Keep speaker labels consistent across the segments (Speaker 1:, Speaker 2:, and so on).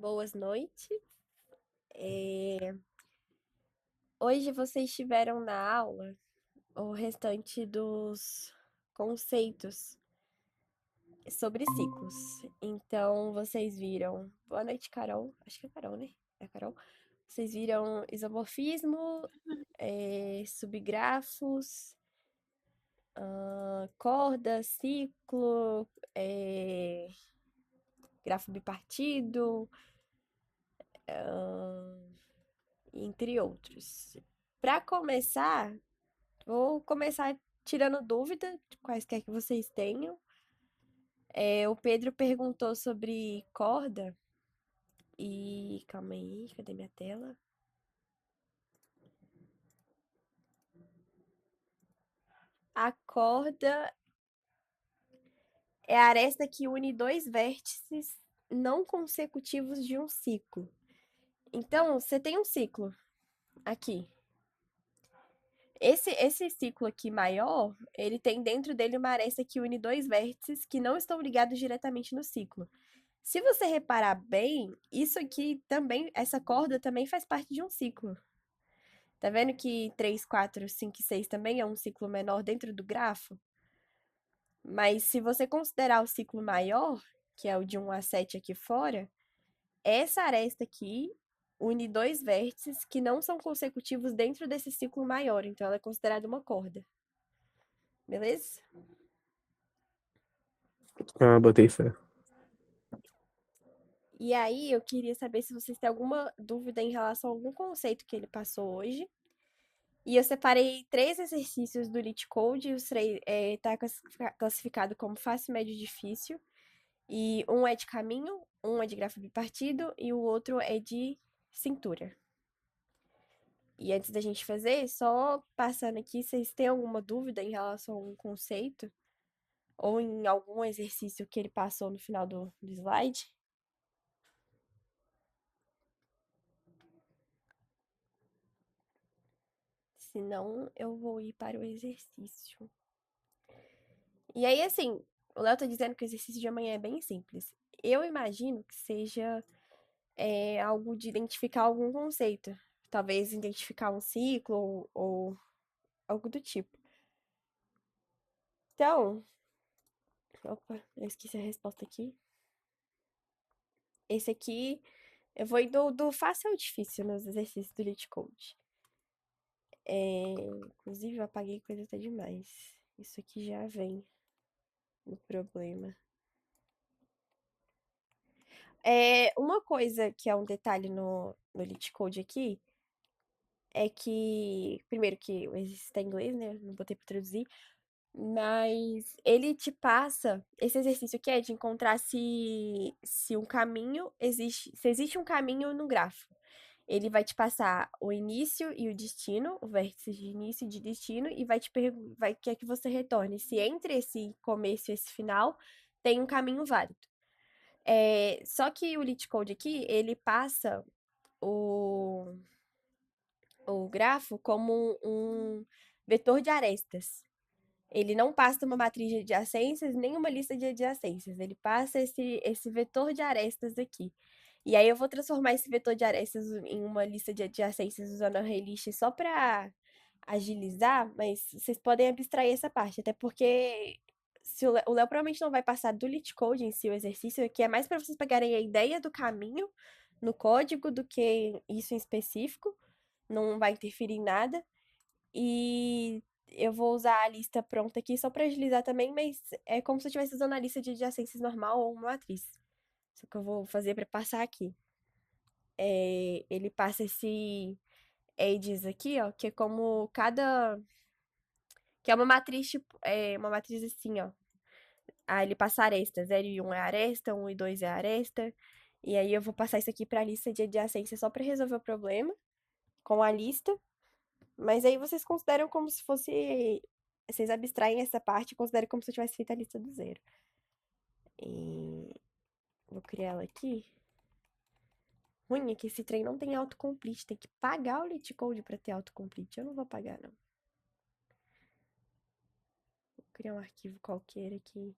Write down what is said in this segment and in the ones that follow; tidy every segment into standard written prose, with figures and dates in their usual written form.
Speaker 1: Boas noites. É, Hoje vocês tiveram na aula o restante dos conceitos sobre ciclos. Então, vocês viram. Boa noite, Carol. Acho que é Carol, né? É a Carol. Vocês viram isomorfismo, subgrafos, corda, ciclo, grafo bipartido, entre outros. Para começar, vou começar tirando dúvida, quaisquer que vocês tenham. O Pedro perguntou sobre corda e. Calma aí, cadê minha tela? A corda é a aresta que une dois vértices não consecutivos de um ciclo. Então, você tem um ciclo aqui. Esse ciclo aqui maior, ele tem dentro dele uma aresta que une dois vértices que não estão ligados diretamente no ciclo. Se você reparar bem, isso aqui também, essa corda também faz parte de um ciclo. Tá vendo que 3, 4, 5 e 6 também é um ciclo menor dentro do grafo? Mas se você considerar o ciclo maior, que é o de 1 a 7 aqui fora, essa aresta aqui une dois vértices que não são consecutivos dentro desse ciclo maior, então ela é considerada uma corda. Beleza?
Speaker 2: Ah, botei fé.
Speaker 1: E aí, eu queria saber se vocês têm alguma dúvida em relação a algum conceito que ele passou hoje. E eu separei três exercícios do Lit Code, os três tá classificado como fácil, médio e difícil. E um é de caminho, um é de grafo bipartido e o outro é de cintura. E antes da gente fazer, só passando aqui, vocês têm alguma dúvida em relação a um conceito? Ou em algum exercício que ele passou no final do slide? Se não, eu vou ir para o exercício. E aí, assim, o Léo tá dizendo que o exercício de amanhã é bem simples. Eu imagino que seja algo de identificar algum conceito. Talvez identificar um ciclo ou algo do tipo. Então, opa, eu esqueci a resposta aqui. Esse aqui, eu vou ir do fácil ao difícil nos exercícios do Lit Code. Inclusive, eu apaguei coisa até demais. Isso aqui já vem no problema. Uma coisa que é um detalhe no Lit Code aqui é que, primeiro que o exercício está em inglês, né? Não botei para traduzir. Mas ele te passa, esse exercício aqui é de encontrar se um caminho existe, se existe um caminho no grafo. Ele vai te passar o início e o destino, o vértice de início e de destino, e vai quer que você retorne se entre esse começo e esse final tem um caminho válido. Só que o LeetCode aqui, ele passa o, o grafo como um vetor de arestas. Ele não passa uma matriz de adjacências, nem uma lista de adjacências. Ele passa esse vetor de arestas aqui. E aí eu vou transformar esse vetor de arestas em uma lista de adjacências usando a arraylist só para agilizar, mas vocês podem abstrair essa parte, até porque se o Léo provavelmente não vai passar do LeetCode em si o exercício, que é mais para vocês pegarem a ideia do caminho no código do que isso em específico, não vai interferir em nada. E eu vou usar a lista pronta aqui só para agilizar também, mas é como se eu estivesse usando a lista de adjacências normal ou uma matriz. Só que eu vou fazer para passar aqui. Ele passa esse edges aqui, ó, que é como cada. Que é uma matriz, tipo, uma matriz assim, ó. Aí ele passa arestas. 0 e 1 é aresta, 1 e 2 é aresta. E aí eu vou passar isso aqui para a lista de adjacências só para resolver o problema com a lista. Mas aí vocês consideram como se fosse. Vocês abstraem essa parte e consideram como se eu tivesse feito a lista do zero. E vou criar ela aqui. Ruim é que esse trem não tem autocomplete. Tem que pagar o LeetCode pra ter autocomplete. Eu não vou pagar, não. Vou criar um arquivo qualquer aqui.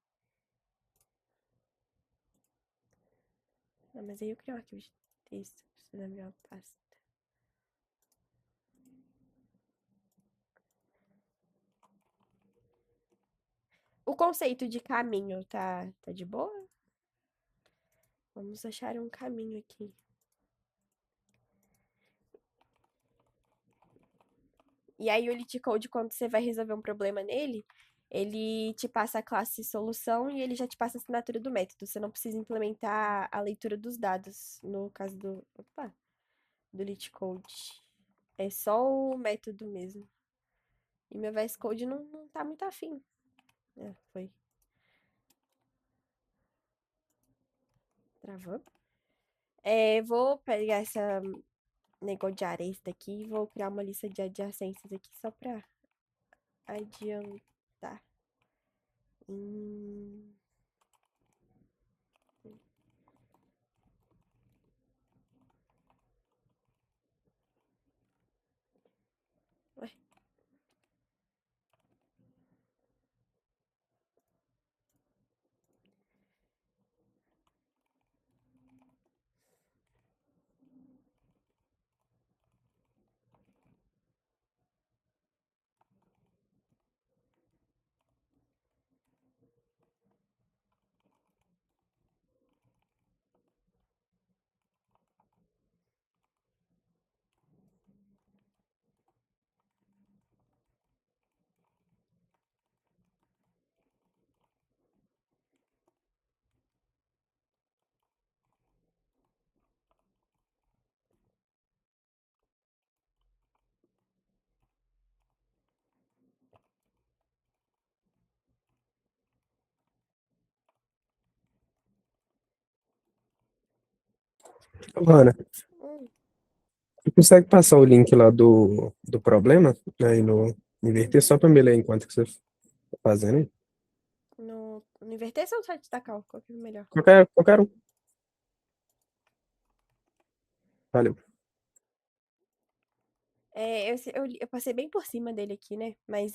Speaker 1: Ah, mas aí eu criei um arquivo de texto. Preciso abrir uma pasta. O conceito de caminho tá de boa? Vamos achar um caminho aqui. E aí o LeetCode, quando você vai resolver um problema nele, ele te passa a classe solução e ele já te passa a assinatura do método. Você não precisa implementar a leitura dos dados, no caso do LeetCode. É só o método mesmo. E meu VS Code não tá muito afim. É, foi. Travou. Vou pegar essa negócio de aresta aqui e vou criar uma lista de adjacências aqui só pra adiantar. Hum, ué,
Speaker 2: Luana,
Speaker 1: hum,
Speaker 2: tu consegue passar o link lá do problema aí no Inverter só para me ler enquanto que você tá fazendo aí?
Speaker 1: no inverter ou no site da Cal? Qual que é o melhor?
Speaker 2: Qualquer um. Valeu.
Speaker 1: Eu passei bem por cima dele aqui, né? Mas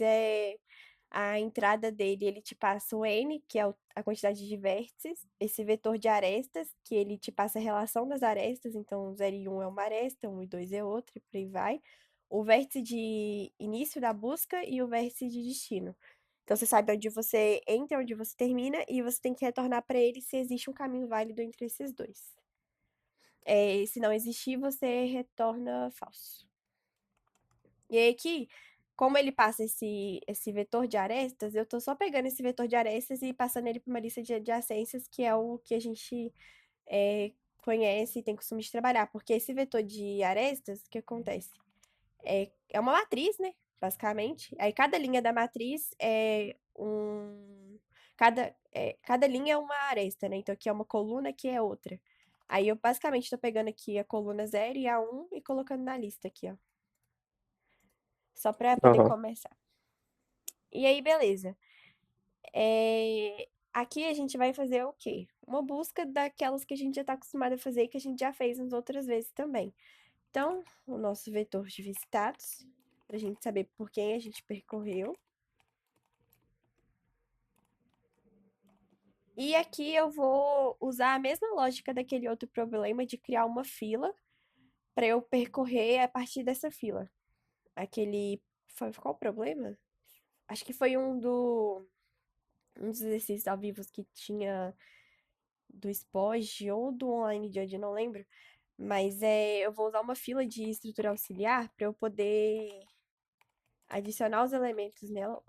Speaker 1: a entrada dele, ele te passa o N, que é a quantidade de vértices, esse vetor de arestas, que ele te passa a relação das arestas, então 0 e 1 é uma aresta, 1 e 2 é outra, e por aí vai. O vértice de início da busca e o vértice de destino. Então você sabe onde você entra, onde você termina, e você tem que retornar para ele se existe um caminho válido entre esses dois. Se não existir, você retorna falso. E aí aqui, como ele passa esse vetor de arestas, eu tô só pegando esse vetor de arestas e passando ele para uma lista de adjacências, que é o que a gente é, conhece e tem costume de trabalhar. Porque esse vetor de arestas, o que acontece? É uma matriz, né? Basicamente. Aí cada linha da matriz é um. Cada linha é uma aresta, né? Então aqui é uma coluna, aqui é outra. Aí eu basicamente estou pegando aqui a coluna 0 e a 1 e colocando na lista aqui, ó. Só para poder
Speaker 2: Aham.
Speaker 1: começar. E aí, beleza. Aqui a gente vai fazer o quê? Uma busca daquelas que a gente já está acostumado a fazer e que a gente já fez nas outras vezes também. Então, o nosso vetor de visitados, para a gente saber por quem a gente percorreu. E aqui eu vou usar a mesma lógica daquele outro problema de criar uma fila para eu percorrer a partir dessa fila. Qual o problema? Acho que foi um dos exercícios ao vivo que tinha do SPOG ou do Online Judge, não lembro. Mas eu vou usar uma fila de estrutura auxiliar para eu poder adicionar os elementos nela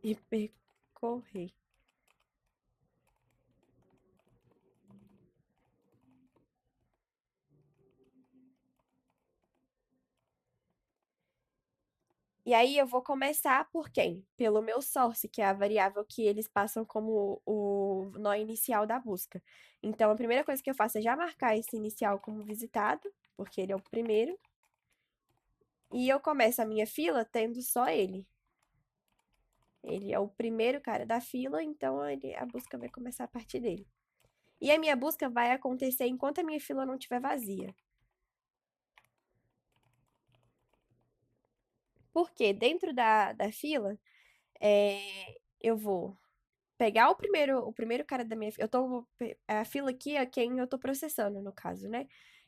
Speaker 1: e percorrer. E aí eu vou começar por quem? Pelo meu source, que é a variável que eles passam como o nó inicial da busca. Então, a primeira coisa que eu faço é já marcar esse inicial como visitado, porque ele é o primeiro. E eu começo a minha fila tendo só ele. Ele é o primeiro cara da fila, então a busca vai começar a partir dele. E a minha busca vai acontecer enquanto a minha fila não estiver vazia. Porque dentro da fila, eu vou pegar o primeiro cara da minha fila. A fila aqui é quem eu tô processando, no caso, né?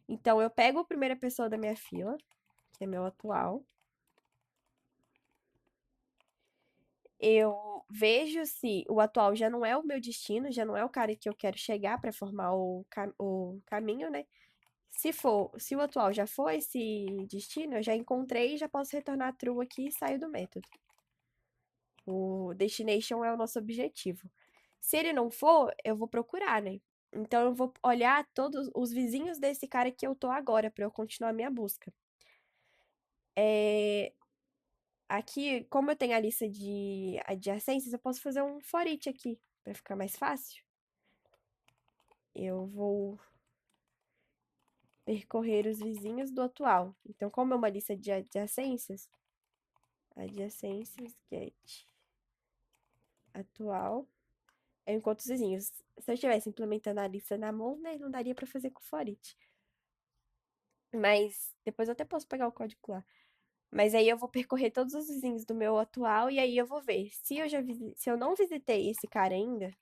Speaker 1: Então, eu pego a primeira pessoa da minha fila, que é meu atual. Eu vejo se o atual já não é o meu destino, já não é o cara que eu quero chegar pra formar o caminho, né? Se o atual já for esse destino, eu já encontrei e já posso retornar true aqui e saio do método. O destination é o nosso objetivo. Se ele não for, eu vou procurar, né? Então eu vou olhar todos os vizinhos desse cara que eu tô agora pra eu continuar a minha busca. Aqui, como eu tenho a lista de adjacências, eu posso fazer um for each aqui pra ficar mais fácil. Eu vou percorrer os vizinhos do atual. Então, como é uma lista de adjacências, get atual, eu encontro os vizinhos. Se eu estivesse implementando a lista na mão, né, não daria pra fazer com for each. Mas depois eu até posso pegar o código lá. Mas aí eu vou percorrer todos os vizinhos do meu atual e aí eu vou ver se eu não visitei esse cara ainda,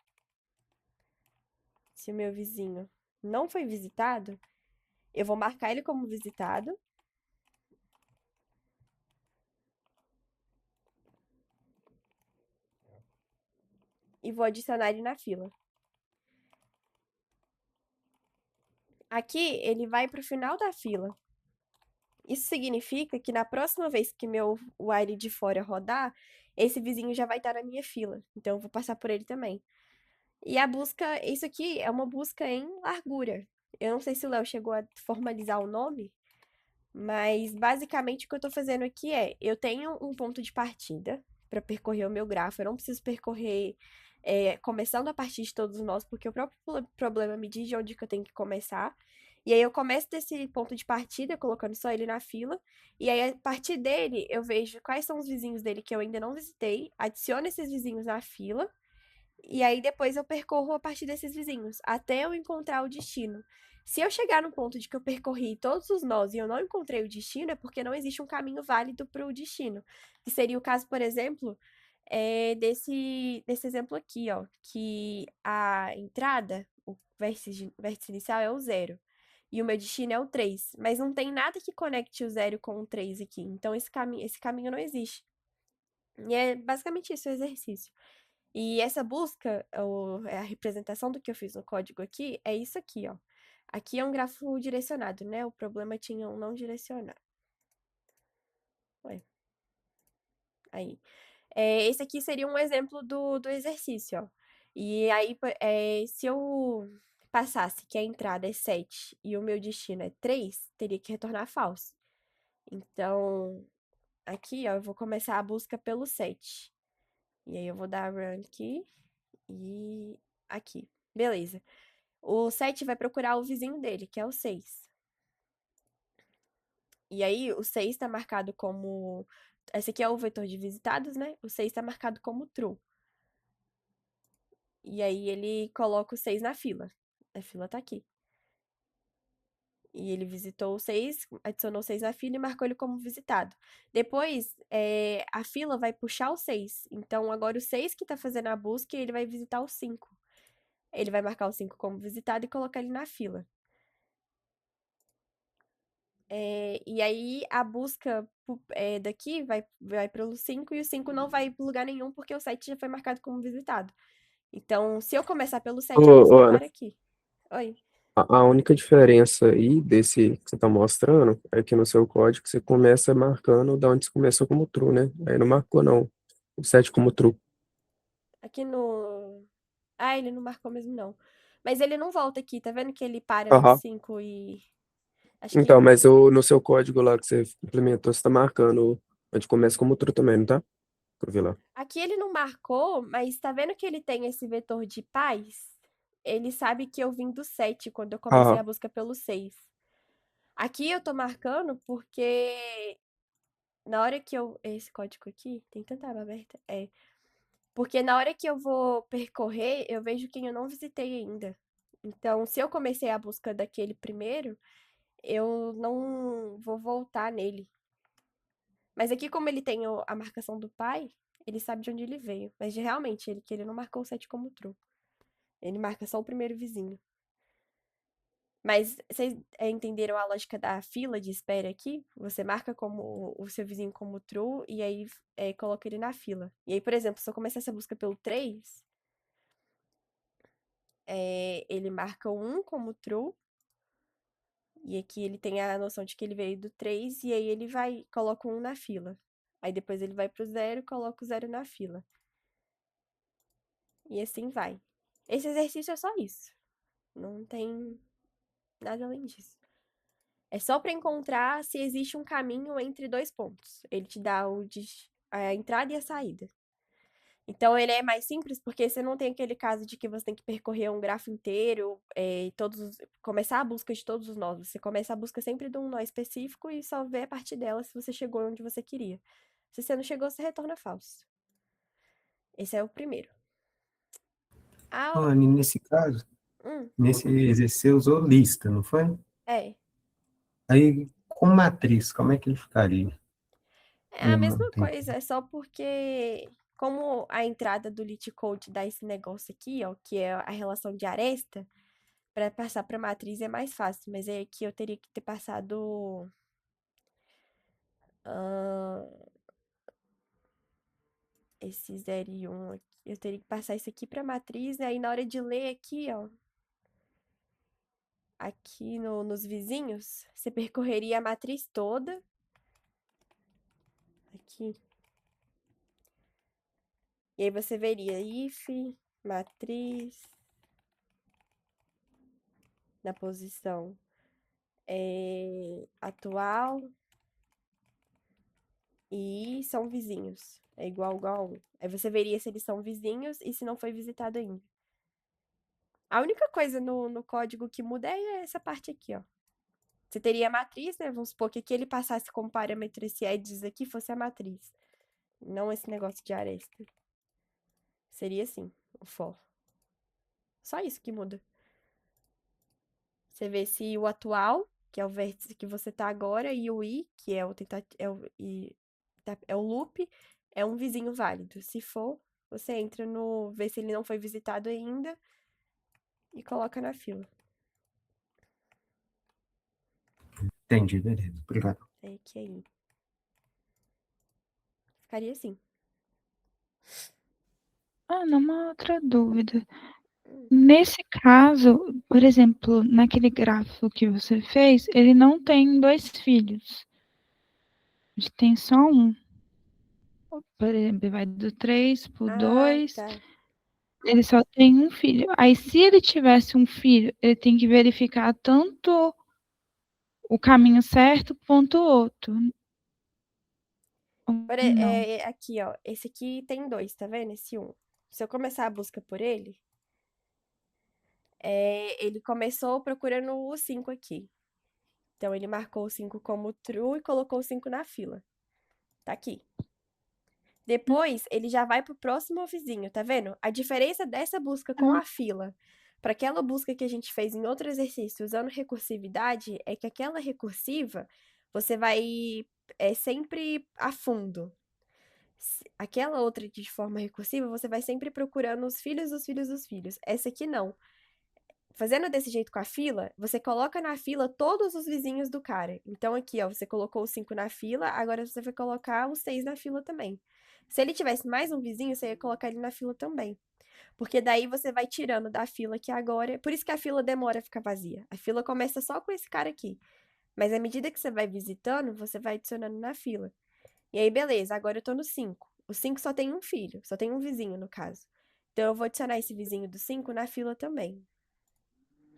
Speaker 1: se o meu vizinho não foi visitado, eu vou marcar ele como visitado e vou adicionar ele na fila. Aqui ele vai para o final da fila. Isso significa que na próxima vez que meu while de fora rodar, esse vizinho já vai estar na minha fila. Então eu vou passar por ele também. E a busca, isso aqui é uma busca em largura. Eu não sei se o Léo chegou a formalizar o nome, mas basicamente o que eu tô fazendo aqui é, eu tenho um ponto de partida para percorrer o meu grafo. Eu não preciso percorrer começando a partir de todos nós, porque o próprio problema me diz de onde que eu tenho que começar. E aí eu começo desse ponto de partida, colocando só ele na fila. E aí, a partir dele, eu vejo quais são os vizinhos dele que eu ainda não visitei, adiciono esses vizinhos na fila. E aí depois eu percorro a partir desses vizinhos, até eu encontrar o destino. Se eu chegar no ponto de que eu percorri todos os nós e eu não encontrei o destino, é porque não existe um caminho válido para o destino. Que seria o caso, por exemplo, desse exemplo aqui, ó, que a entrada, o vértice inicial é o zero. E o meu destino é o 3. Mas não tem nada que conecte o zero com o 3 aqui. Então esse caminho não existe. E é basicamente isso o exercício. E essa busca, a representação do que eu fiz no código aqui, é isso aqui, ó. Aqui é um grafo direcionado, né? O problema tinha um não direcionado. Ué, aí. Esse aqui seria um exemplo do exercício, ó. E aí, se eu passasse que a entrada é 7 e o meu destino é 3, teria que retornar falso. Então, aqui, ó, eu vou começar a busca pelo 7. E aí eu vou dar run aqui e aqui. Beleza. O 7 vai procurar o vizinho dele, que é o 6. E aí, o 6 está marcado como. Esse aqui é o vetor de visitados, né? O 6 está marcado como true. E aí, ele coloca o 6 na fila. A fila tá aqui. E ele visitou o 6, adicionou o 6 na fila e marcou ele como visitado. Depois, a fila vai puxar o 6. Então, agora o 6 que tá fazendo a busca, ele vai visitar o 5. Ele vai marcar o 5 como visitado e colocar ele na fila. E aí a busca daqui vai para o 5 e o 5 não vai para lugar nenhum porque o 7 já foi marcado como visitado. Então, se eu começar pelo 7, a
Speaker 2: Ô,
Speaker 1: busca
Speaker 2: Ana,
Speaker 1: para aqui. Oi.
Speaker 2: a única diferença aí desse que você está mostrando é que no seu código você começa marcando da onde você começou como true, né? Aí não marcou, não. O 7 como true.
Speaker 1: Aqui no. Ah, ele não marcou mesmo, não. Mas ele não volta aqui, tá vendo que ele para no
Speaker 2: Aham.
Speaker 1: 5 e. Acho
Speaker 2: Então,
Speaker 1: que.
Speaker 2: mas no seu código lá que você implementou, você está marcando onde começa como true também, não tá? Pra ver lá.
Speaker 1: Aqui ele não marcou, mas tá vendo que ele tem esse vetor de paz? Ele sabe que eu vim do 7 quando eu comecei
Speaker 2: Aham.
Speaker 1: a busca pelo 6. Aqui eu tô marcando porque na hora que eu. Esse código aqui, tem tanta aba aberta. Porque na hora que eu vou percorrer, eu vejo quem eu não visitei ainda. Então, se eu comecei a busca daquele primeiro, eu não vou voltar nele. Mas aqui, como ele tem a marcação do pai, ele sabe de onde ele veio. Mas realmente, ele não marcou o 7 como true. Ele marca só o primeiro vizinho. Mas vocês entenderam a lógica da fila de espera aqui? Você marca como o seu vizinho como true e aí coloca ele na fila. E aí, por exemplo, se eu começar essa busca pelo 3, ele marca o 1 como true. E aqui ele tem a noção de que ele veio do 3 e aí ele vai, coloca o 1 na fila. Aí depois ele vai pro 0 e coloca o 0 na fila. E assim vai. Esse exercício é só isso. Não tem nada além disso. É só para encontrar se existe um caminho entre dois pontos. Ele te dá a entrada e a saída. Então ele é mais simples porque você não tem aquele caso de que você tem que percorrer um grafo inteiro, começar a busca de todos os nós. Você começa a busca sempre de um nó específico e só vê a partir dela se você chegou onde você queria. Se você não chegou, você retorna falso. Esse é o primeiro. Ah,
Speaker 3: Anne, nesse caso,
Speaker 1: hum,
Speaker 3: nesse exercício, você usou lista, não foi?
Speaker 1: é.
Speaker 3: Aí, com matriz, como é que ele ficaria?
Speaker 1: É a
Speaker 3: Eu não
Speaker 1: mesma
Speaker 3: tenho.
Speaker 1: coisa, é só porque, como a entrada do Lit Code dá esse negócio aqui, ó, que é a relação de aresta, para passar para matriz é mais fácil, mas é que eu teria que ter passado ah, esse 0 e 1 aqui. Eu teria que passar isso aqui para matriz, né? Aí na hora de ler aqui, ó, aqui nos vizinhos, você percorreria a matriz toda. Aqui. E aí você veria if, matriz, na posição atual e são vizinhos. É igual a 1. Aí você veria se eles são vizinhos e se não foi visitado ainda. A única coisa no código que muda é essa parte aqui, ó. Você teria a matriz, né? Vamos supor que aqui ele passasse como parâmetro esse edges aqui fosse a matriz. Não esse negócio de aresta. Seria assim, o for. Só isso que muda. Você vê se o atual, que é o vértice que você tá agora, e o i, que é é o loop, é um vizinho válido. Se for, você entra no, vê se ele não foi visitado ainda e coloca na fila.
Speaker 3: Entendi, beleza. Obrigado.
Speaker 1: É que aí. Ficaria assim.
Speaker 4: Ana, uma outra dúvida.
Speaker 1: Hum.
Speaker 4: Nesse caso, por exemplo, naquele gráfico que você fez, ele não tem dois filhos. Ele tem só um. Por exemplo, vai do 3 pro
Speaker 1: Ah,
Speaker 4: 2.
Speaker 1: tá.
Speaker 4: Ele só tem um filho. Aí, se ele tivesse um filho, ele tem que verificar tanto o caminho certo quanto o outro. Ou não.
Speaker 1: Aqui, ó. Esse aqui tem dois, tá vendo? Esse um. Se eu começar a busca por ele, ele começou procurando o 5 aqui. Então, ele marcou o 5 como true e colocou o 5 na fila. Tá aqui. Depois, ele já vai pro próximo vizinho, tá vendo? A diferença dessa busca com a fila para aquela busca que a gente fez em outro exercício usando recursividade é que aquela recursiva você vai sempre a fundo. Aquela outra de forma recursiva, você vai sempre procurando os filhos dos filhos dos filhos. Essa aqui não. Fazendo desse jeito com a fila, você coloca na fila todos os vizinhos do cara. Então aqui, ó, você colocou o 5 na fila, agora você vai colocar o 6 na fila também. Se ele tivesse mais um vizinho, você ia colocar ele na fila também. Porque daí você vai tirando da fila aqui agora. Por isso que a fila demora a ficar vazia. A fila começa só com esse cara aqui. Mas à medida que você vai visitando, você vai adicionando na fila. E aí, beleza, agora eu tô no 5. O 5 só tem um filho, só tem um vizinho, no caso. Então eu vou adicionar esse vizinho do 5 na fila também,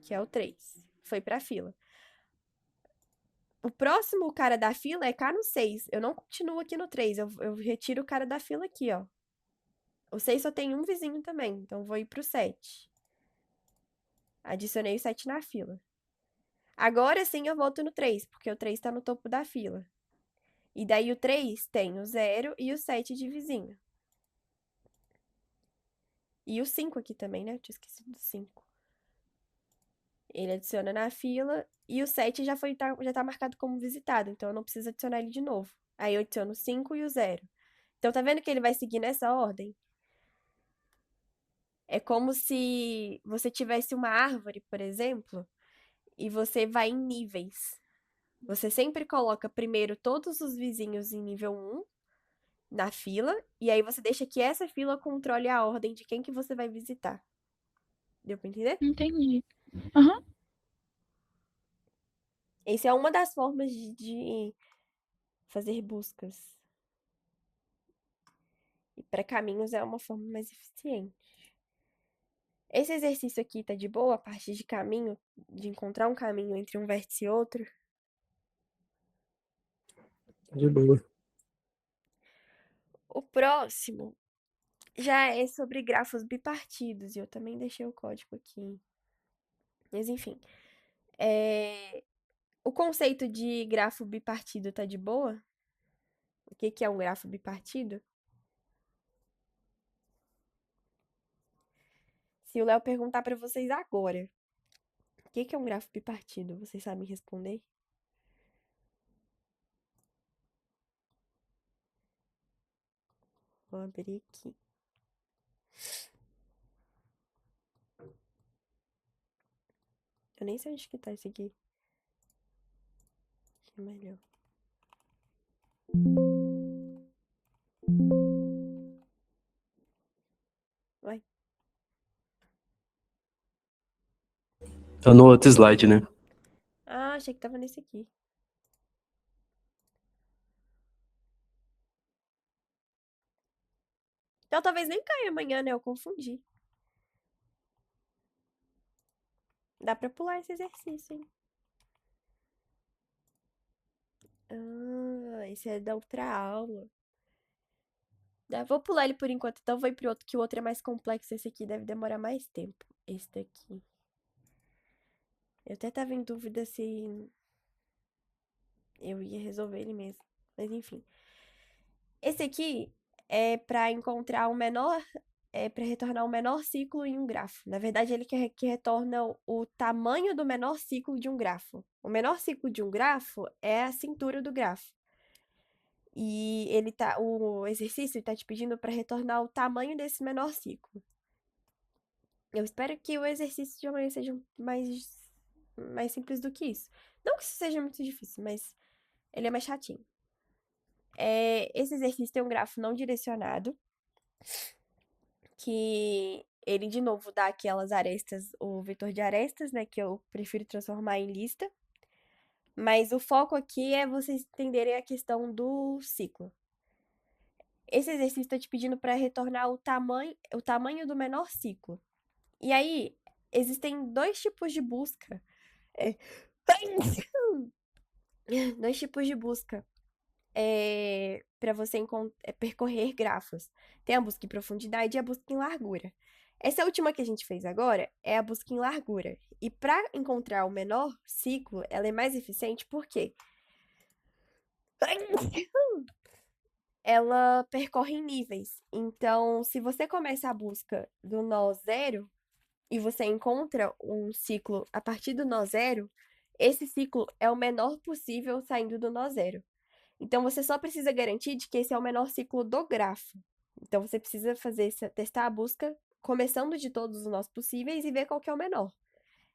Speaker 1: que é o 3. Foi pra fila. O próximo cara da fila é cá no 6. Eu não continuo aqui no 3. Eu retiro o cara da fila aqui, ó. O 6 só tem um vizinho também, então vou ir pro 7. Adicionei o 7 na fila. Agora sim eu volto no 3, porque o 3 tá no topo da fila. E daí o 3 tem o 0 e o 7 de vizinho. E o 5 aqui também, né? Eu tinha esquecido do 5. Ele adiciona na fila e o 7 já tá marcado como visitado, então eu não preciso adicionar ele de novo. Aí eu adiciono o 5 e o 0. Então, tá vendo que ele vai seguir nessa ordem? É como se você tivesse uma árvore, por exemplo, e você vai em níveis. Você sempre coloca primeiro todos os vizinhos em nível 1 na fila, e aí você deixa que essa fila controle a ordem de quem que você vai visitar. Deu pra entender?
Speaker 4: Entendi. Aham.
Speaker 1: Essa é uma das formas de fazer buscas. E para caminhos é uma forma mais eficiente. Esse exercício aqui tá de boa, a parte de caminho, de encontrar um caminho entre um vértice e outro.
Speaker 2: De boa.
Speaker 1: O próximo já é sobre grafos bipartidos, e eu também deixei o código aqui. Mas enfim, o conceito de grafo bipartido tá de boa? O que que é um grafo bipartido? Se o Léo perguntar para vocês agora, o que que é um grafo bipartido? Vocês sabem responder? Vou abrir aqui. Eu nem sei onde que tá esse aqui. Acho que é melhor. Vai.
Speaker 5: Tá no outro slide, né?
Speaker 1: Ah, achei que tava nesse aqui. Então talvez nem caia amanhã, né? Eu confundi. Dá pra pular esse exercício, hein? Ah, esse é da outra aula. Vou pular ele por enquanto, então vou ir pro outro, que o outro é mais complexo. Esse aqui deve demorar mais tempo. Esse daqui. Eu até tava em dúvida se eu ia resolver ele mesmo. Mas enfim. Esse aqui é pra encontrar o menor. É pra retornar o menor ciclo em um grafo. Na verdade, ele quer que retorna o tamanho do menor ciclo de um grafo. O menor ciclo de um grafo é a cintura do grafo. E o exercício está te pedindo para retornar o tamanho desse menor ciclo. Eu espero que o exercício de amanhã seja mais simples do que isso. Não que isso seja muito difícil, mas ele é mais chatinho. Esse exercício tem um grafo não direcionado, que ele, de novo, dá aquelas arestas, o vetor de arestas, né, que eu prefiro transformar em lista. Mas o foco aqui é vocês entenderem a questão do ciclo. Esse exercício está te pedindo para retornar o tamanho do menor ciclo. E aí, existem dois tipos de busca. É, dois tipos de busca para você percorrer grafos. Tem a busca em profundidade e a busca em largura. Essa última que a gente fez agora é a busca em largura. E para encontrar o menor ciclo, ela é mais eficiente porque ela percorre em níveis. Então, se você começa a busca do nó zero e você encontra um ciclo a partir do nó zero, esse ciclo é o menor possível saindo do nó zero. Então, você só precisa garantir de que esse é o menor ciclo do grafo. Então, você precisa testar a busca começando de todos os nós possíveis e ver qual que é o menor.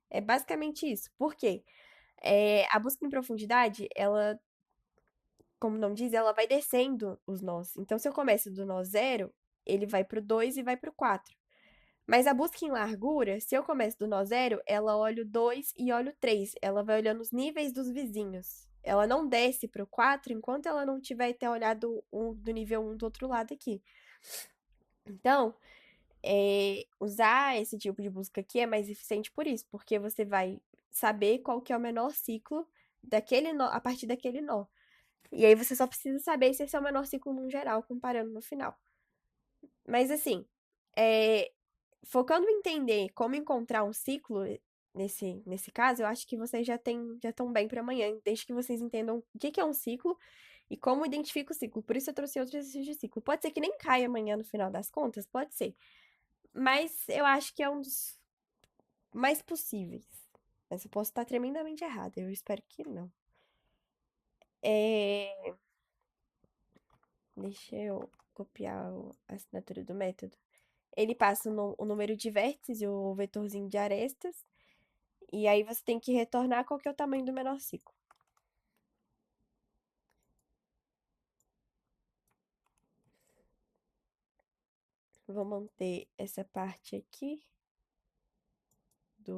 Speaker 1: É basicamente isso. Por quê? A busca em profundidade, ela, como o nome diz, ela vai descendo os nós. Então, se eu começo do nó zero, ele vai para o 2 e vai para o 4. Mas a busca em largura, se eu começo do nó zero, ela olha o 2 e olha o 3. Ela vai olhando os níveis dos vizinhos. Ela não desce para o 4 enquanto ela não tiver até olhado do nível 1 do outro lado aqui. Então, usar esse tipo de busca aqui é mais eficiente por isso, porque você vai saber qual que é o menor ciclo daquele nó, a partir daquele nó. E aí você só precisa saber se esse é o menor ciclo no geral, comparando no final. Mas assim, focando em entender como encontrar um ciclo nesse caso, eu acho que vocês já estão bem para amanhã, desde que vocês entendam o que é um ciclo e como identifica o ciclo. Por isso eu trouxe outros exercícios de ciclo. Pode ser que nem caia amanhã no final das contas, pode ser. Mas eu acho que é um dos mais possíveis. Mas eu posso estar tremendamente errada, eu espero que não. Deixa eu copiar a assinatura do método. Ele passa o número de vértices e o vetorzinho de arestas. E aí você tem que retornar qual que é o tamanho do menor ciclo. Vou manter essa parte aqui de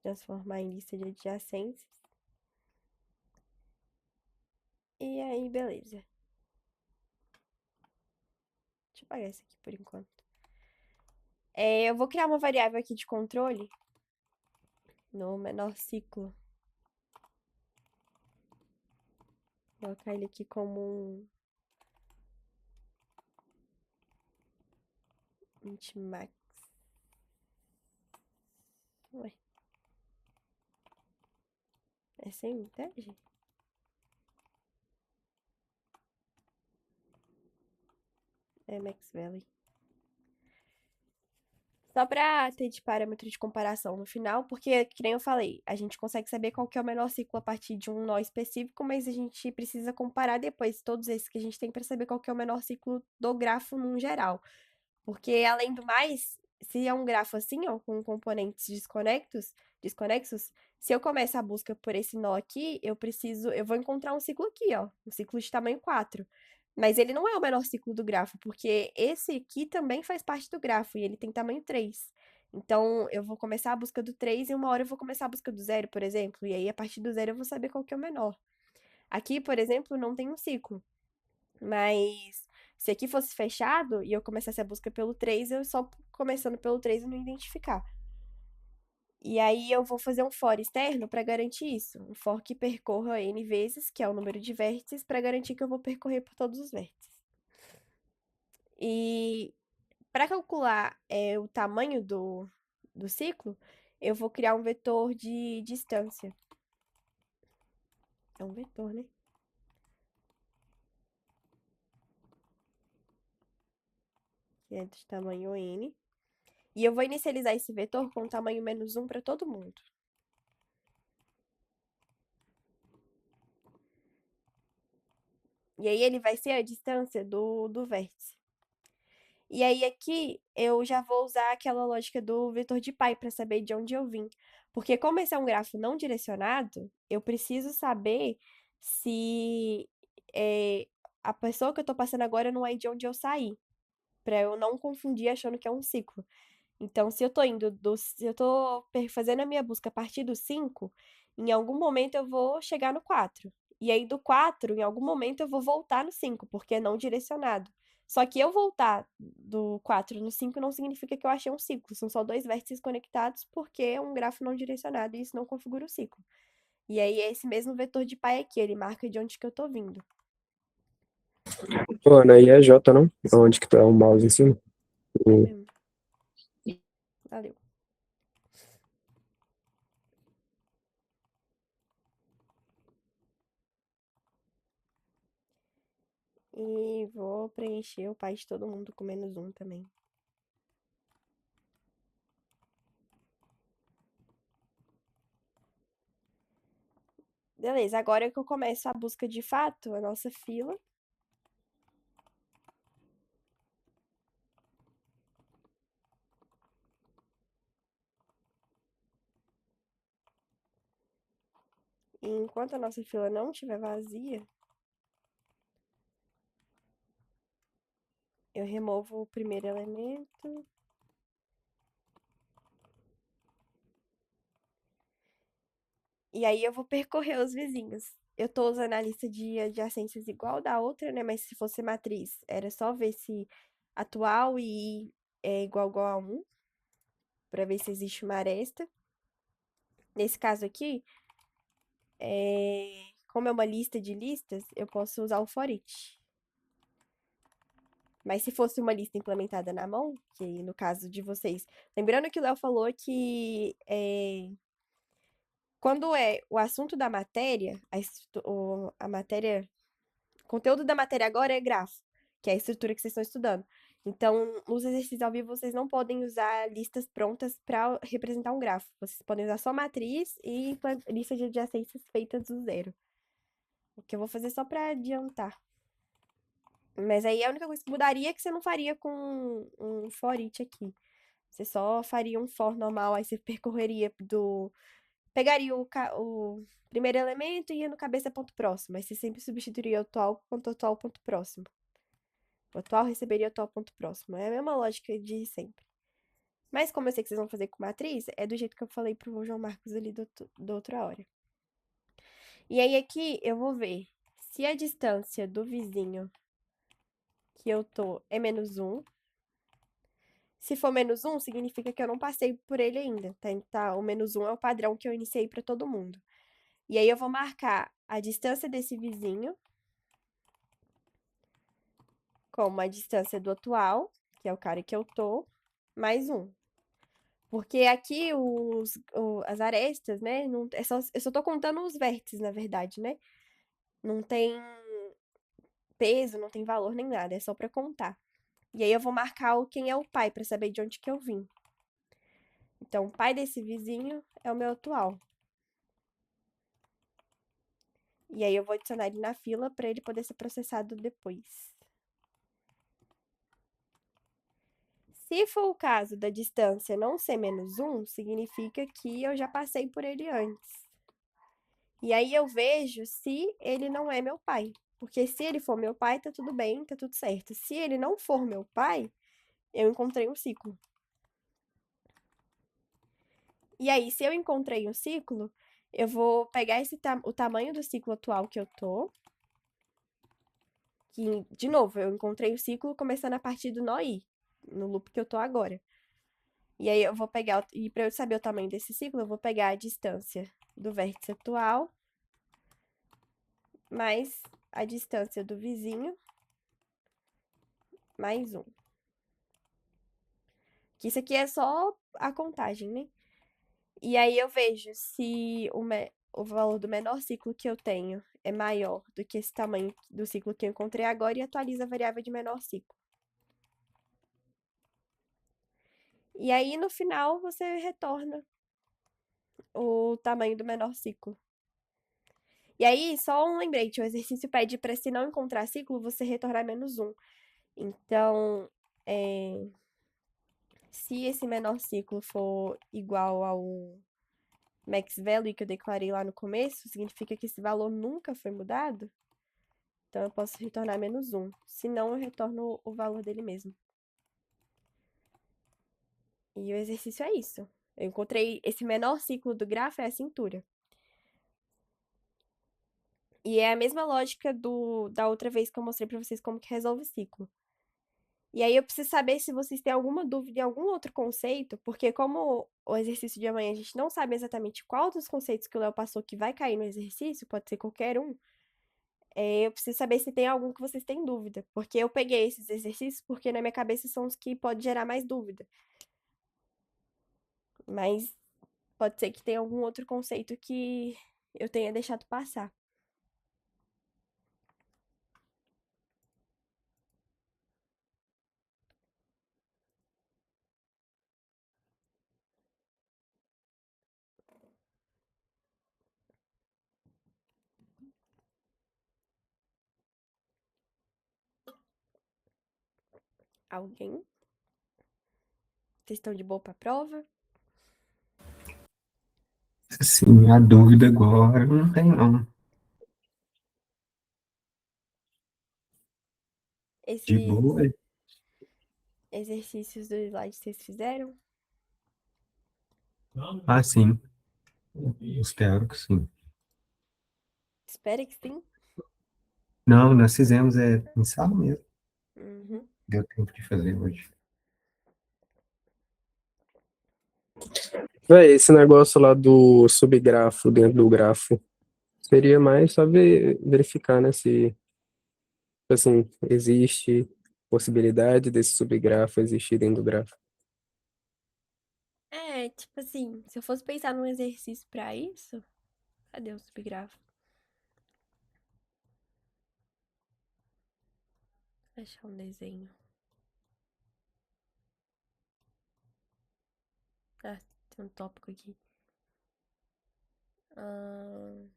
Speaker 1: transformar em lista de adjacências. E aí, beleza. Deixa eu apagar isso aqui por enquanto. Eu vou criar uma variável aqui de controle no menor ciclo. Vou colocar ele aqui como um int max. Ué. É sem unidade? É max value. Só pra ter de parâmetro de comparação no final, porque, que nem eu falei, a gente consegue saber qual que é o menor ciclo a partir de um nó específico, mas a gente precisa comparar depois todos esses que a gente tem para saber qual que é o menor ciclo do grafo num geral. Porque, além do mais, se é um grafo assim, ó, com componentes desconexos, se eu começar a busca por esse nó aqui, eu vou encontrar um ciclo aqui, ó, um ciclo de tamanho 4. Mas ele não é o menor ciclo do grafo, porque esse aqui também faz parte do grafo, e ele tem tamanho 3. Então, eu vou começar a busca do 3 e uma hora eu vou começar a busca do 0, por exemplo. E aí, a partir do 0, eu vou saber qual que é o menor. Aqui, por exemplo, não tem um ciclo. Mas se aqui fosse fechado e eu começasse a busca pelo 3, eu só começando pelo 3 eu não identificar. E aí eu vou fazer um for externo para garantir isso. Um for que percorra n vezes, que é o número de vértices, para garantir que eu vou percorrer por todos os vértices. E para calcular o tamanho do ciclo, eu vou criar um vetor de distância. É um vetor, né? Que é de tamanho n. E eu vou inicializar esse vetor com tamanho -1 para todo mundo. E aí ele vai ser a distância do vértice. E aí aqui eu já vou usar aquela lógica do vetor de π para saber de onde eu vim. Porque como esse é um grafo não direcionado, eu preciso saber se a pessoa que eu estou passando agora não é de onde eu saí, para eu não confundir achando que é um ciclo. Então, se eu tô fazendo a minha busca a partir do 5, em algum momento eu vou chegar no 4. E aí do 4, em algum momento eu vou voltar no 5, porque é não direcionado. Só que eu voltar do 4 no 5 não significa que eu achei um ciclo, são só dois vértices conectados, porque é um grafo não direcionado e isso não configura o ciclo. E aí é esse mesmo vetor de π aqui, ele marca de onde que eu tô vindo.
Speaker 2: Pô, Ana, aí é J, não? Onde que tá o mouse em cima?
Speaker 1: Mesmo. Valeu. E vou preencher o pai de todo mundo com -1 também. Beleza, agora é que eu começo a busca de fato, a nossa fila. E enquanto a nossa fila não estiver vazia, eu removo o primeiro elemento. E aí eu vou percorrer os vizinhos. Eu tô usando a lista de adjacências igual da outra, né? Mas se fosse matriz, era só ver se atual e i é igual a 1, para ver se existe uma aresta. Nesse caso aqui, como é uma lista de listas, eu posso usar o for each. Mas se fosse uma lista implementada na mão, que no caso de vocês. Lembrando que o Léo falou que quando é o assunto da matéria, a matéria. O conteúdo da matéria agora é grafo, que é a estrutura que vocês estão estudando. Então, nos exercícios ao vivo, vocês não podem usar listas prontas para representar um gráfico. Vocês podem usar só matriz e lista de adjacências feitas do zero. O que eu vou fazer só para adiantar. Mas aí a única coisa que mudaria é que você não faria com um for each aqui. Você só faria um for normal, aí você percorreria do... Pegaria o primeiro elemento e ia no cabeça ponto próximo. Aí você sempre substituiria o atual ponto próximo. O atual receberia o atual ponto próximo. É a mesma lógica de sempre. Mas como eu sei que vocês vão fazer com matriz, é do jeito que eu falei pro João Marcos ali da outra hora. E aí aqui eu vou ver se a distância do vizinho que eu tô é -1. Se for -1, significa que eu não passei por ele ainda, tá? Então, o -1 é o padrão que eu iniciei para todo mundo. E aí eu vou marcar a distância desse vizinho como a distância do atual, que é o cara que eu tô, mais 1. Porque aqui as arestas, né? Não, eu só tô contando os vértices, na verdade, né? Não tem peso, não tem valor nem nada, é só pra contar. E aí eu vou marcar quem é o pai, pra saber de onde que eu vim. Então, o pai desse vizinho é o meu atual. E aí eu vou adicionar ele na fila pra ele poder ser processado depois. Se for o caso da distância não ser -1, significa que eu já passei por ele antes. E aí eu vejo se ele não é meu pai. Porque se ele for meu pai, tá tudo bem, tá tudo certo. Se ele não for meu pai, eu encontrei um ciclo. E aí, se eu encontrei um ciclo, eu vou pegar o tamanho do ciclo atual que eu tô. Que, de novo, eu encontrei o ciclo começando a partir do nó i, no loop que eu tô agora. E aí eu vou pegar, e para eu saber o tamanho desse ciclo, eu vou pegar a distância do vértice atual mais a distância do vizinho mais 1. Que isso aqui é só a contagem, né? E aí eu vejo se o valor do menor ciclo que eu tenho é maior do que esse tamanho do ciclo que eu encontrei agora e atualizo a variável de menor ciclo. E aí, no final, você retorna o tamanho do menor ciclo. E aí, só um lembrete, o exercício pede para se não encontrar ciclo, você retornar -1. Então, se esse menor ciclo for igual ao max value que eu declarei lá no começo, significa que esse valor nunca foi mudado. Então, eu posso retornar -1. Se não, eu retorno o valor dele mesmo. E o exercício é isso. Eu encontrei esse menor ciclo do grafo é a cintura. E é a mesma lógica da outra vez que eu mostrei pra vocês como que resolve o ciclo. E aí eu preciso saber se vocês têm alguma dúvida em algum outro conceito, porque como o exercício de amanhã a gente não sabe exatamente qual dos conceitos que o Léo passou que vai cair no exercício, pode ser qualquer um, eu preciso saber se tem algum que vocês têm dúvida. Porque eu peguei esses exercícios porque na minha cabeça são os que podem gerar mais dúvida. Mas pode ser que tenha algum outro conceito que eu tenha deixado passar. Alguém? Vocês estão de boa pra prova?
Speaker 3: Sim, a dúvida agora não tem, não. De
Speaker 1: Esses
Speaker 3: boa?
Speaker 1: exercícios do slide vocês fizeram?
Speaker 3: Ah, sim. Espero que sim.
Speaker 1: Espero que sim.
Speaker 3: Não, nós fizemos em sala mesmo.
Speaker 1: Uhum.
Speaker 3: Deu tempo de fazer hoje.
Speaker 2: Véi, esse negócio lá do subgrafo dentro do grafo seria mais só verificar, né, se, tipo assim, existe possibilidade desse subgrafo existir dentro do grafo.
Speaker 1: É, tipo assim, se eu fosse pensar num exercício pra isso, cadê o subgrafo? Vou achar um desenho. Ah, tem um tópico aqui. Ahn,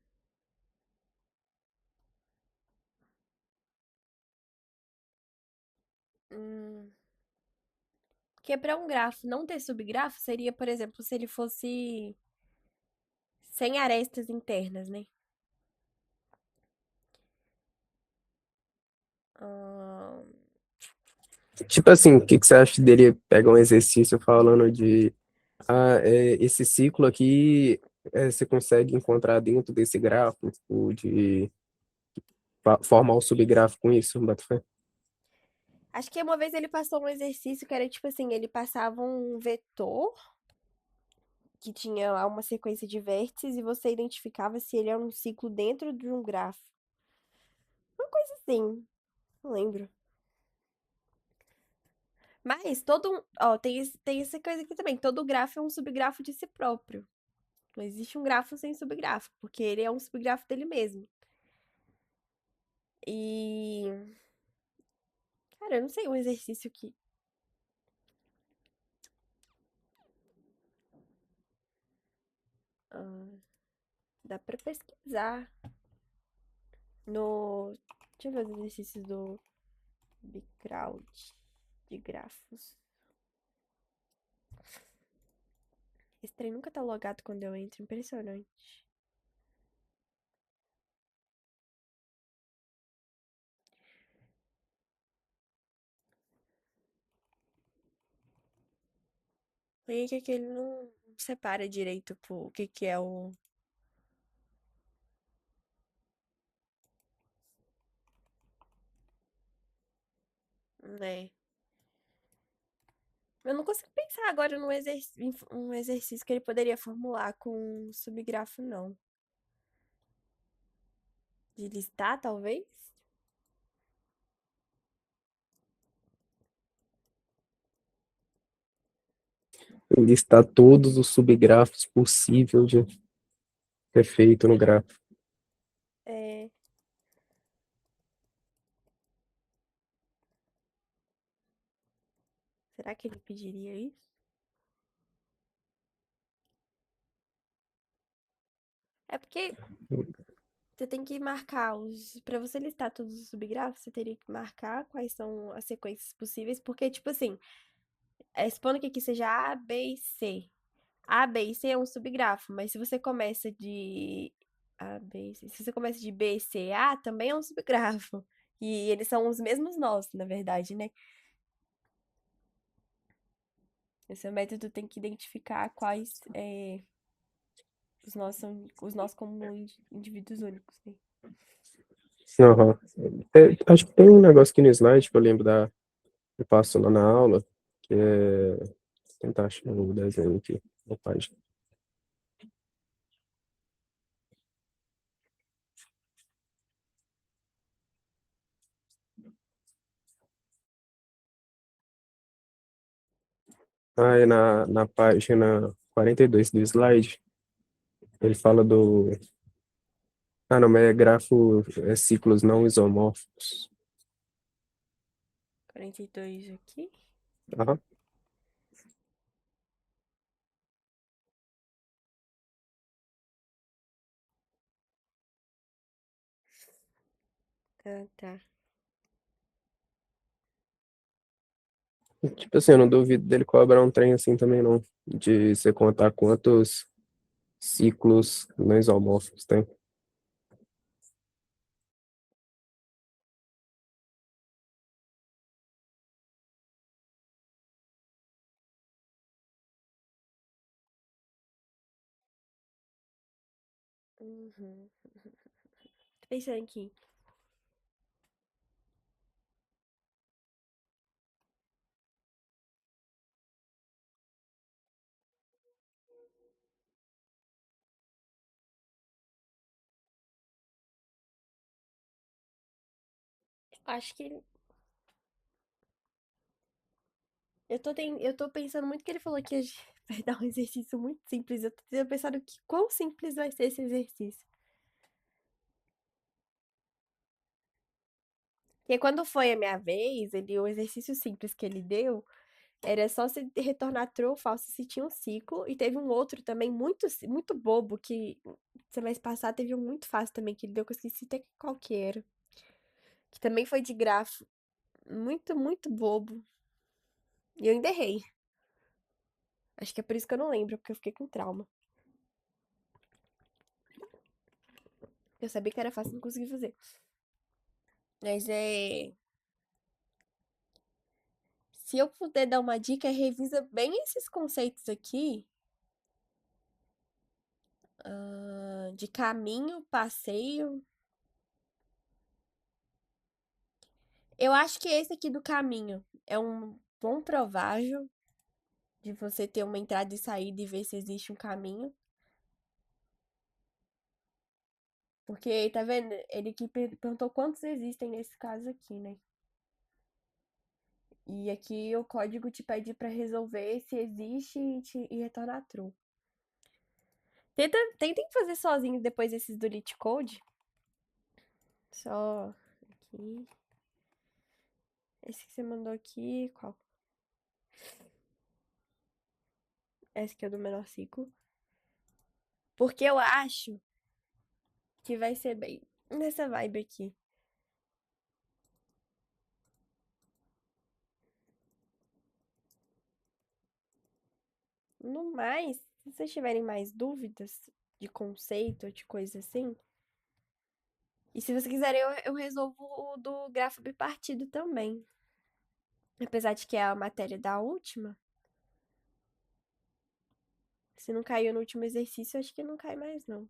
Speaker 1: hum, Porque para um grafo não ter subgrafo seria, por exemplo, se ele fosse sem arestas internas, né? Ahn,
Speaker 2: Tipo assim, o que que você acha dele pegar um exercício falando de esse ciclo aqui você consegue encontrar dentro desse gráfico, tipo, de formar um subgráfico com isso, Botafé?
Speaker 1: Acho que uma vez ele passou um exercício que era tipo assim, ele passava um vetor que tinha lá uma sequência de vértices e você identificava se ele era um ciclo dentro de um grafo. Uma coisa assim, não lembro. Mas ó, tem essa coisa aqui também. Todo grafo é um subgrafo de si próprio. Não existe um grafo sem subgrafo, porque ele é um subgrafo dele mesmo. E, cara, eu não sei um exercício que ah, dá pra pesquisar no. Deixa eu ver os exercícios do Bicrowd de grafos. Esse trem nunca tá logado quando eu entro, impressionante. E aí que ele não separa direito o que que é o. Né? Eu não consigo pensar agora um exercício que ele poderia formular com subgrafo, não. De listar, talvez?
Speaker 2: Listar todos os subgrafos possíveis de ter feito no gráfico.
Speaker 1: É, será que ele pediria isso? É porque você tem que marcar os. Pra você listar todos os subgrafos, você teria que marcar quais são as sequências possíveis, porque, tipo assim, supondo que aqui seja A, B e C. A, B e C é um subgrafo, mas se você começa de A, B e C, se você começa de B, C, A, também é um subgrafo. E eles são os mesmos nós, na verdade, né? Esse método tem que identificar quais os nós como indivíduos únicos, né?
Speaker 2: Aham. Acho que tem um negócio aqui no slide que eu lembro eu passo lá na aula, que é. Vou tentar achar o desenho aqui na página. É na página 42 do slide, ele fala do. Ah, não, mas é grafo, ciclos não isomórficos.
Speaker 1: 42 aqui.
Speaker 2: Aham.
Speaker 1: Ah, tá.
Speaker 2: Tipo assim, eu não duvido dele cobrar um trem assim também, não. De você contar quantos ciclos não isomórficos tem.
Speaker 1: Uhum. Tô pensando aqui. Acho que eu tô pensando muito que ele falou que a gente vai dar um exercício muito simples. Eu tô pensando que quão simples vai ser esse exercício. Porque quando foi a minha vez, o exercício simples que ele deu Era só se retornar true ou falso se tinha um ciclo. E teve um outro também muito bobo que semestre passado teve um muito fácil também que deu que eu esqueci até qual que era. Que também foi de grafo. Muito bobo. E eu ainda errei. Acho que é por isso que eu não lembro, porque eu fiquei com trauma. Eu sabia que era fácil, não consegui fazer. Mas é. Se eu puder dar uma dica, revisa bem esses conceitos aqui. De caminho, passeio. Eu acho que esse aqui do caminho é um bom provável de você ter uma entrada e saída e ver se existe um caminho. Porque, tá vendo? Ele aqui perguntou quantos existem nesse caso aqui, né? E aqui o código te pede pra resolver se existe e retornar true. Tentem fazer sozinhos depois esses do Lit Code. Só aqui. Esse que você mandou aqui, qual? Esse que é do menor ciclo. Porque eu acho que vai ser bem nessa vibe aqui. No mais, se vocês tiverem mais dúvidas de conceito, de coisa assim. E se vocês quiserem, eu resolvo o do grafo bipartido também. Apesar de que é a matéria da última. Se não caiu no último exercício, acho que não cai mais, não.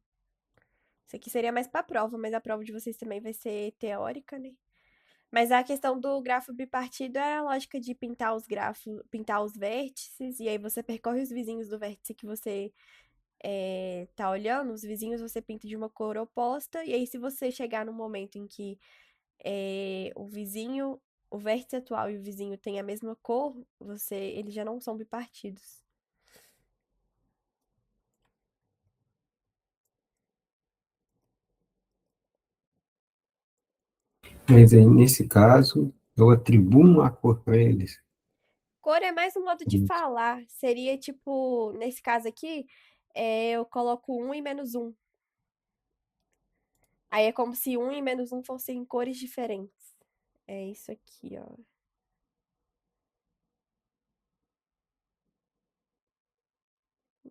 Speaker 1: Isso aqui seria mais pra prova, mas a prova de vocês também vai ser teórica, né? Mas a questão do grafo bipartido é a lógica de pintar os grafos, pintar os vértices, e aí você percorre os vizinhos do vértice que você tá olhando, os vizinhos você pinta de uma cor oposta, e aí se você chegar no momento em que o vértice atual e o vizinho têm a mesma cor, eles já não são bipartidos.
Speaker 3: Mas aí, nesse caso, eu atribuo uma cor para eles.
Speaker 1: Cor é mais um modo de falar. Seria tipo, nesse caso aqui, eu coloco 1 e menos 1. Aí é como se 1 e menos 1 fossem cores diferentes. É isso aqui, ó.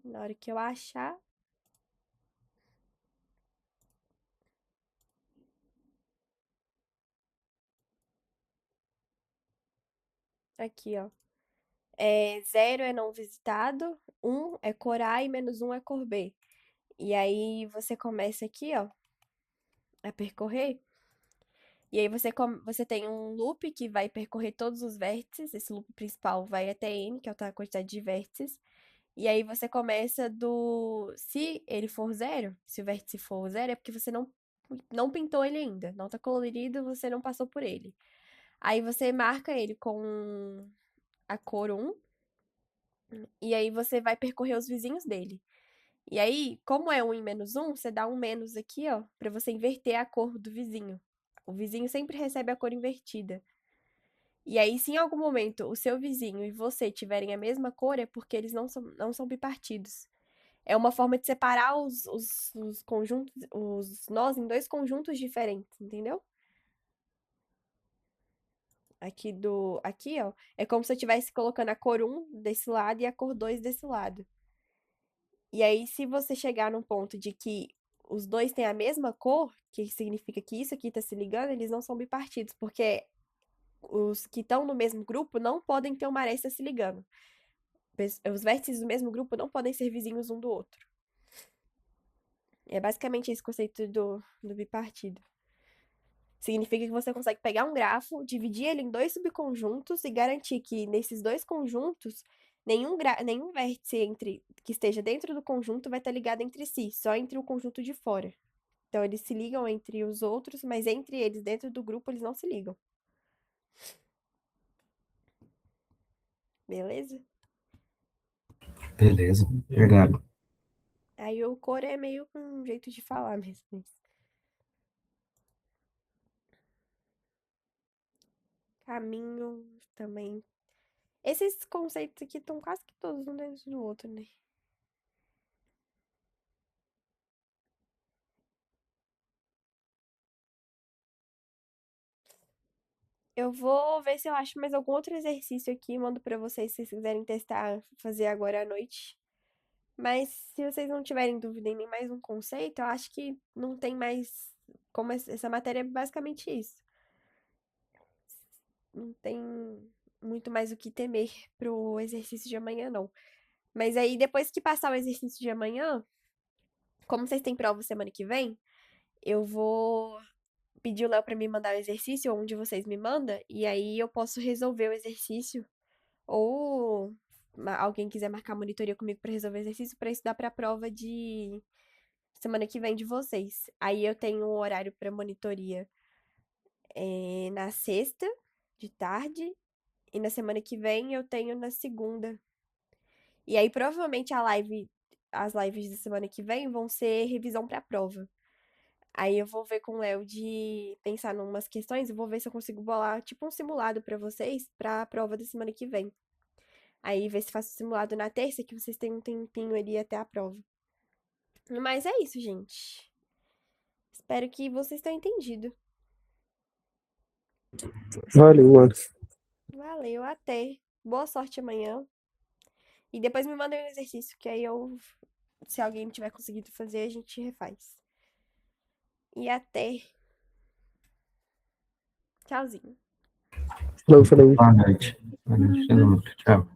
Speaker 1: Na hora que eu achar. Aqui, ó. 0 é não visitado, 1 é cor A e menos 1 é cor B. E aí você começa aqui, ó, a percorrer. E aí você tem um loop que vai percorrer todos os vértices. Esse loop principal vai até N, que é a quantidade de vértices. E aí você começa do. Se ele for 0, se o vértice for 0, é porque você não pintou ele ainda. Não tá colorido, você não passou por ele. Aí você marca ele com a cor 1. E aí você vai percorrer os vizinhos dele. E aí, como é 1 e menos 1, você dá um menos aqui, ó, pra você inverter a cor do vizinho. O vizinho sempre recebe a cor invertida. E aí, se em algum momento o seu vizinho e você tiverem a mesma cor, é porque eles não são bipartidos. É uma forma de separar os conjuntos, os nós em dois conjuntos diferentes, entendeu? Aqui, ó, é como se eu estivesse colocando a cor 1 desse lado e a cor 2 desse lado. E aí, se você chegar num ponto de que os dois têm a mesma cor, que significa que isso aqui tá se ligando, eles não são bipartidos, porque os que estão no mesmo grupo não podem ter uma aresta se ligando. Os vértices do mesmo grupo não podem ser vizinhos um do outro. É basicamente esse conceito do bipartido. Significa que você consegue pegar um grafo, dividir ele em dois subconjuntos e garantir que nesses dois conjuntos, nenhum vértice que esteja dentro do conjunto vai estar ligado entre si, só entre o conjunto de fora. Então, eles se ligam entre os outros, mas entre eles, dentro do grupo, eles não se ligam. Beleza?
Speaker 3: Beleza, obrigado.
Speaker 1: Aí o cor é meio com um jeito de falar mesmo. Caminho também. Esses conceitos aqui estão quase que todos um dentro do outro, né? Eu vou ver se eu acho mais algum outro exercício aqui e mando pra vocês se vocês quiserem testar, fazer agora à noite. Mas se vocês não tiverem dúvida em nem mais um conceito, eu acho que não tem mais. Como essa matéria é basicamente isso. Não tem muito mais o que temer pro exercício de amanhã, não. Mas aí, depois que passar o exercício de amanhã, como vocês têm prova semana que vem, eu vou pedir o Léo pra me mandar o exercício, ou um de vocês me manda, e aí eu posso resolver o exercício, ou alguém quiser marcar monitoria comigo pra resolver o exercício, pra estudar pra prova de semana que vem de vocês. Aí eu tenho um horário pra monitoria na sexta, de tarde, e na semana que vem eu tenho na segunda. E aí, provavelmente, as lives da semana que vem vão ser revisão pra prova. Aí eu vou ver com o Léo de pensar em umas questões, eu vou ver se eu consigo bolar tipo um simulado pra vocês pra prova da semana que vem. Aí ver se faço o simulado na terça, que vocês têm um tempinho ali até a prova. Mas é isso, gente. Espero que vocês tenham entendido.
Speaker 2: Valeu, mano.
Speaker 1: Valeu, até. Boa sorte amanhã. E depois me mandem um exercício, que aí eu, se alguém não tiver conseguido fazer, a gente refaz. E até. Tchauzinho.
Speaker 2: Falou, falou.
Speaker 3: Boa noite. Boa noite, todo mundo. Tchau.